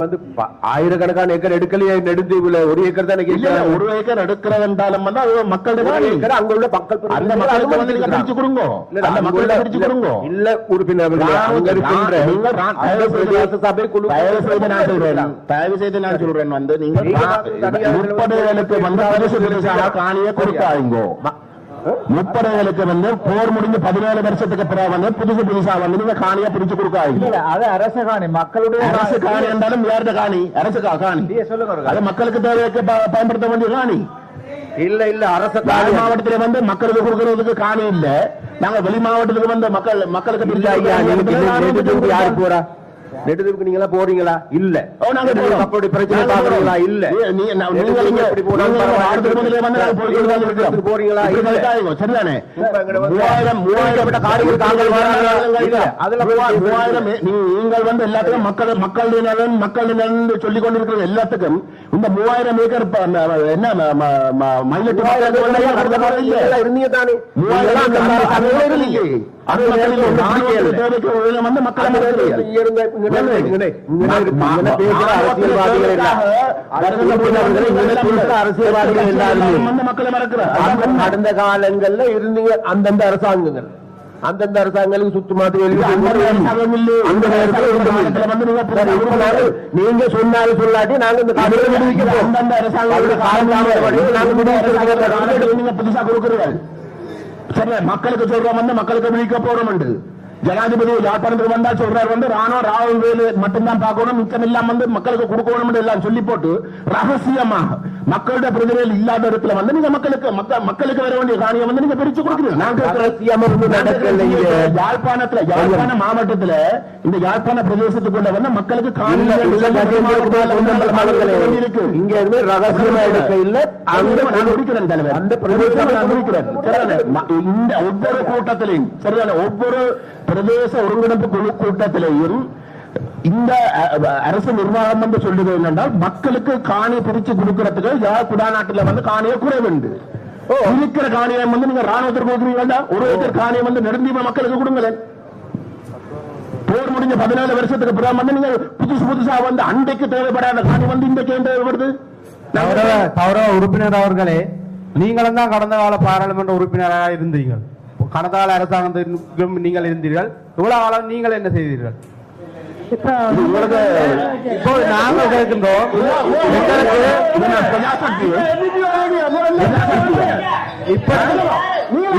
வந்து ஆயிரக்கணக்கான ஏக்கர் எடுக்கலையே நெடுந்தீவுல ஒரு ஏக்கர் தான் ஒரு ஏக்கர் எடுக்கிறது என்றாலும் வந்து அது மக்களுடைய அங்க உள்ள மக்கள் அந்த மக்களுக்கு வந்து நீங்க பிரிச்சு கொடுங்க அந்த மக்களுக்கு பிரிச்சு கொடுங்க இல்ல உறுப்பினர்கள் தயவு செய்து நான் சொல்றேன் வந்து நீங்க 30 ஏழுக்கு வந்து காணியை கொடுத்தாங்க 30 ஏழுக்கு வந்து போர் முடிஞ்சு 17 வருஷத்துக்கு பிறகு வந்து புதுசா வந்து நீங்க காணியை பிரிச்சு கொடுக்காங்க. அது அரசு காணி, மக்களுடைய அரசு காணி என்றாலும் யாருடைய காணி? அரசு காணி, அது மக்களுக்கு தேவைக்கு பயன்படுத்த வேண்டிய காணி இல்ல. இல்ல அரசு மாவட்டத்தில் வந்து மக்களுக்கு கொடுக்கறதுக்கு காணி இல்ல. நாங்க வெளி மாவட்டத்துக்கு வந்து மக்கள் யாரு போறா? நெடுதுக்கு நீங்க எல்லாம் போறீங்களா? இல்ல. அப்படி பிரச்சனை பாக்குறீங்களா? இல்ல. போறீங்களா? சரிதானே? 3000 நீங்கள் வந்து எல்லாத்துக்கும் மக்களுடைய சொல்லிக் கொண்டிருக்கிற எல்லாத்துக்கும் இந்த 3000 ஏக்கர் என்ன மயிலட்டு இருந்தீங்க தானே? கடந்த காலங்கள்ல இருந்தீங்க அந்தந்த அரசாங்கங்கள் சுத்தமாத்து நீங்க சொன்னாலும் சொல்லாட்டி நாங்க இந்த புதுசா கொடுக்கிறீர்கள். சரி, மக்களுக்கு சொல்றோம் வந்து மக்களுக்கு விழிக்க போறோம். ஜனாதிபதி யாத்திரத்துக்கு வந்தா சொல்றாரு வந்து ராவல் வேலு மட்டும்தான் பார்க்கணும், மிச்சம் இல்லாம வந்து மக்களுக்கு கொடுக்கணும் எல்லாம் சொல்லி போட்டு ரகசியமாக மக்களுடைய பிரதிநிதிகள் இல்லாத இடத்துல வந்து நீங்க மக்களுக்கு வர வேண்டிய காணியம் வந்து நீங்க பிரிச்சு கொடுக்குறீங்க. யாழ்ப்பாண மாவட்டத்துல இந்த யாழ்ப்பாண பிரதேசத்துக்குள்ள வந்து மக்களுக்கு இங்க இருந்து ரகசியமா எடுக்க இல்ல. நான் முடிக்கிறேன் தலைவர், அந்த பிரதேசம் நான் முடிக்கிறேன். இந்த ஒவ்வொரு கூட்டத்திலையும் சரியான ஒவ்வொரு பிரதேச ஒருங்கிணைப்பு குழு கூட்டத்திலேயும் இந்த அரசு நிர்வாகம் வந்து சொல்லுது என்னென்றால் மக்களுக்கு காணி பிரிச்சு கொடுக்கறதுக்கு யார் குடாநாட்டில் வந்து காணியை குறைவுண்டு இருக்கிற காணியம் வந்து நீங்க ராணுவத்திற்கு கொடுக்குறீங்களா? ஒரு ஏக்கர் காணியம் வந்து நெடுந்தீவு மக்களுக்கு கொடுங்களேன். போர் முடிஞ்ச 17 வருஷத்துக்கு பிறகு வந்து நீங்க புதுசா வந்து அன்றைக்கு தேவைப்படாத காணி வந்து இன்றைக்கு தேவைப்படுது. கௌரவ உறுப்பினர் அவர்களே, நீங்களும் தான் கடந்த கால பாராளுமன்ற உறுப்பினராக இருந்தீர்கள், கடந்த கால அரசாங்கத்திற்கும் நீங்கள் இருந்தீர்கள். இவ்வளவு காலம் நீங்கள் என்ன செய்தீர்கள்? இப்போ நாங்கள் கேட்கின்றோம்,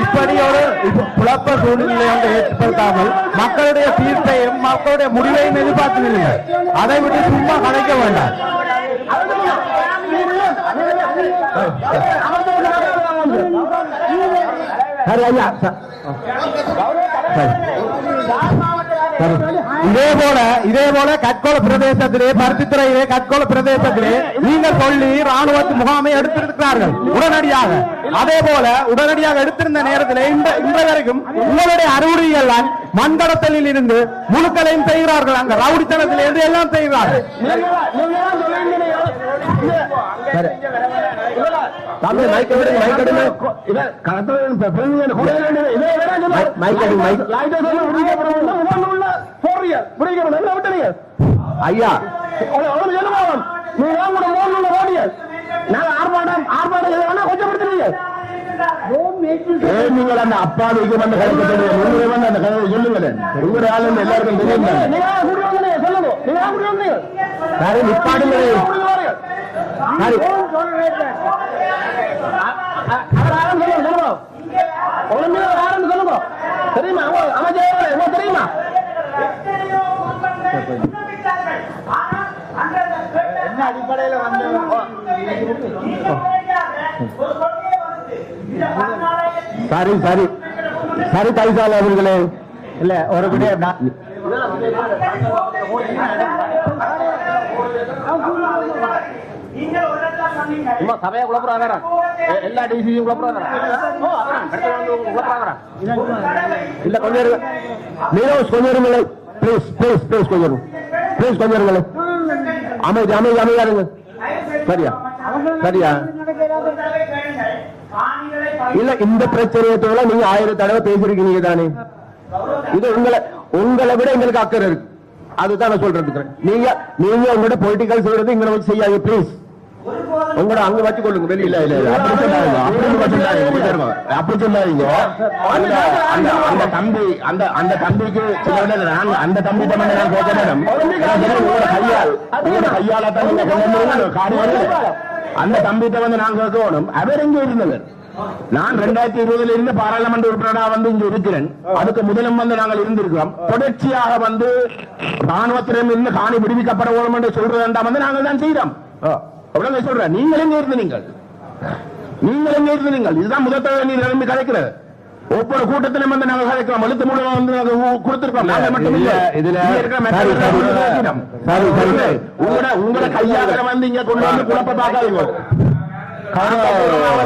இப்படி ஒரு குழப்ப சூழ்நிலை ஏற்படுத்தாமல் மக்களுடைய தீர்ப்பையும் மக்களுடைய முடிவையும் எதிர்பார்க்கிறீர்கள். அதை விட்டு சும்மா கலைக்க வேண்டாம். இதே போல கட்கோள பிரதேசத்திலே பருத்தித்துறையிலே கட்கோள பிரதேசத்திலே நீங்கள் சொல்லி ராணுவ முகாமை எடுத்திருக்கிறார்கள் உடனடியாக. அதே போல உடனடியாக எடுத்திருந்த நேரத்தில் இன்று வரைக்கும் உங்களுடைய அறிவுரைகள் மண்கடத்தலில் இருந்து முழுக்களையும் செய்கிறார்கள், அங்க ரவுடித்தனத்தில் இருந்து எல்லாம் செய்கிறார்கள். ஐயா நீங்கள் அந்த அப்பாவிக்கு வந்து அந்த கதை சொல்லுங்களேன். உங்களுடைய ஆள் எல்லாருக்கும் தெரியும். தெரியுமா அமைச்சர் தெரியுமா? என்ன அடிப்படையில் வந்து சரி சரி சரி தைசால் அவர்களே, இல்ல ஒரு விடயம் சபையை குழப்பறாங்க, எல்லா டிசியும் குழப்பறாங்க. இல்ல கொஞ்சம் கொஞ்சம் இருங்களே, பிளீஸ் பிளீஸ் பிளீஸ் கொஞ்சம் பிளீஸ் கொஞ்சம் இருங்களே, அமைதி அமைதி அமைதியாருங்க. சரியா சரியா? இல்ல இந்த பிரச்சனையத்தோட நீங்க 1000 தடவை பேசிருக்கீங்க தானே. இது உங்களை விட எங்களுக்கு அக்கறை இருக்கு. அதுதான் நான் சொல்றதுக்கு. நீங்க உங்களோட பொலிட்டிக்கல் செய்யறது இங்க வச்சு செய்யாங்க ப்ளீஸ். உங்களோட அங்க வச்சு கொள்ளுங்க வெளியில. இல்ல இல்ல அப்படி சொல்லாதீங்க. அப்படி சொல்லாதீங்க. அந்த தம்பி அந்த தம்பிக்கு அந்த தம்பி தான் நான் கேட்கிறேன். உங்களோட கையால தான் நீங்க அந்த தம்பிட்ட வந்து நான் கேட்கணும். அவர் எங்க இருந்தவர்? நான் 2020 இருந்து பாராளுமன்ற உறுப்பினராக வந்து இங்க இருக்கிறேன். அதுக்கு முதலும் வந்து நாங்கள் இருந்திருக்கிறோம். தொடர்ச்சியாக வந்து ராணுவத்திடம் இருந்து காணி விடுவிக்கப்பட வேண்டும் என்று சொல்றதா வந்து நாங்கள் தான் செய்தோம். அவ்வளவு சொல்றேன். நீங்கள் எங்க இருந்து நீங்கள் இதுதான் முதல் நீ நிரம்பி கலைக்கிறது. ஒவ்வொரு கூட்டத்திலும் வந்து நாங்கள் கலைக்கிறோம். எழுத்து மூலம் வந்து கொடுத்திருக்கோம். நாங்கள் மட்டும் இல்ல இதுல உங்களை கையாக வந்து இங்க கொண்டு வந்து குழப்ப பார்க்காதீங்க.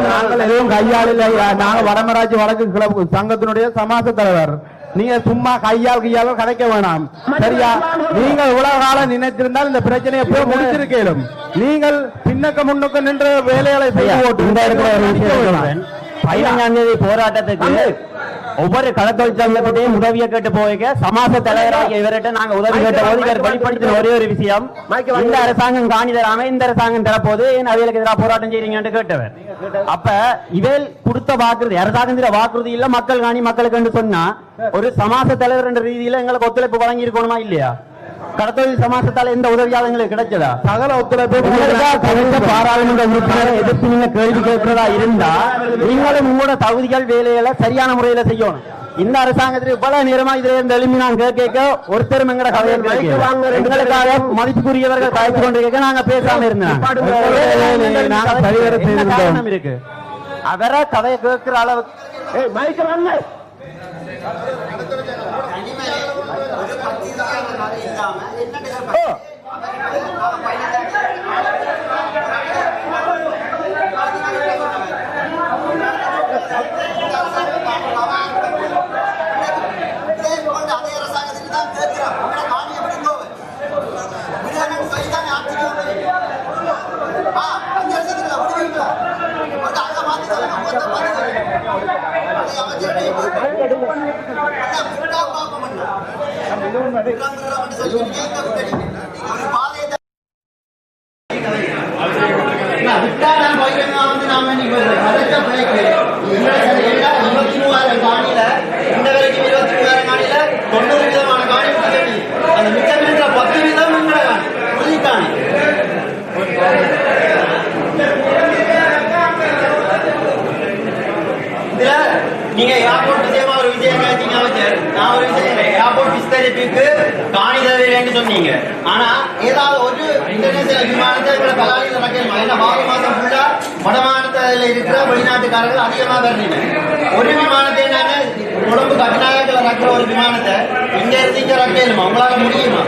நாங்கள் எதுவும் கையாளில் நாங்க வடமராட்சி வழக்கு கிளப்பு சங்கத்தினுடைய சமாஜ தலைவர். நீங்க சும்மா கையால் கதைக்க வேணாம் சரியா? நீங்கள் இவ்வளவு காலம் நினைத்திருந்தால் இந்த பிரச்சனையை போய் முடிச்சிருக்கேன். நீங்கள் பின்னக்க முன்னுக்கு நின்று வேலைகளை செய்ய ஓட்டு. இந்த இருக்கிற ஒரு விஷயம் 15ஆம் தேதி போராட்டத்துக்கு ஒவ்வொரு களத்தொழிற்சங்கத்தையும் உதவியை கேட்டு போய்க்க சமாஜ தலைவராக இவர்கிட்ட நாங்க உதவி கேட்ட போது இவர் வெளிப்படுத்தின ஒரே ஒரு விஷயம், இந்த அரசாங்கம் காணி தராம இந்த அரசாங்கம் தரப்போது ஏன் அவைகளுக்கு எதிராக போராட்டம் செய்றீங்கன்னு கேட்டவர். அப்ப இவள் கொடுத்த வாக்குறுதி அரசாங்கத்தில வாக்குறுதி இல்ல மக்கள் காணி மக்களுக்கு சொன்னா ஒரு சமாஜ தலைவர் என்ற ரீதியில எங்களுக்கு ஒத்துழைப்பு வழங்கி இருக்கணுமா இல்லையா? கடத்தொழில் சமாசத்தால் எந்த உதவியாவது எங்களுக்கு கிடைச்சதா? சகல ஒத்துழைப்பு பாராளுமன்ற உறுப்பினரை எதிர்த்து நீங்க கேள்வி கேட்கிறதா இருந்தா நீங்களும் உங்களோட தகுதிகள் வேலைகளை சரியான முறையில செய்யணும். இந்த அரசாங்கத்தில் இவ்வளவு நேரமா இதுல இருந்து எழுப்பி நான் கேட்க ஒருத்தரும் எங்கட கதையை எங்களுக்காக மதிப்புக்குரியவர்கள் கலைத்து கொண்டிருக்க நாங்க பேசாம இருந்தோம். இருக்கு அவரை கதையை கேட்கிற அளவுக்கு நீங்க ஏர்போர்ட் விஷயமா ஒரு விஷயம் கேட்டீங்க அமைச்சர். நான் ஒரு விஷயம் ஏர்போர்ட் விஸ்தரிப்புக்கு காணி தேவையில்லைன்னு சொன்னீங்க. ஆனா ஏதாவது ஒரு இன்டர்நேஷனல் விமானத்தை பலாலியில் நடக்கணும். ஏன்னா மாதம் ஃபுல்லா வடமாநிலத்தில் இருக்கிற வெளிநாட்டுக்காரர்கள் அதிகமா வர்றீங்க. ஒரு விமானத்தை நாங்க உடம்பு கட்டுநாயக்கில் நடக்கிற ஒரு விமானத்தை இங்க இருந்து இங்க ரக்கணுமா? உங்களால முடியுமா?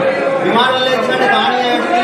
விமான நிலையத்துல காணியை எடுத்து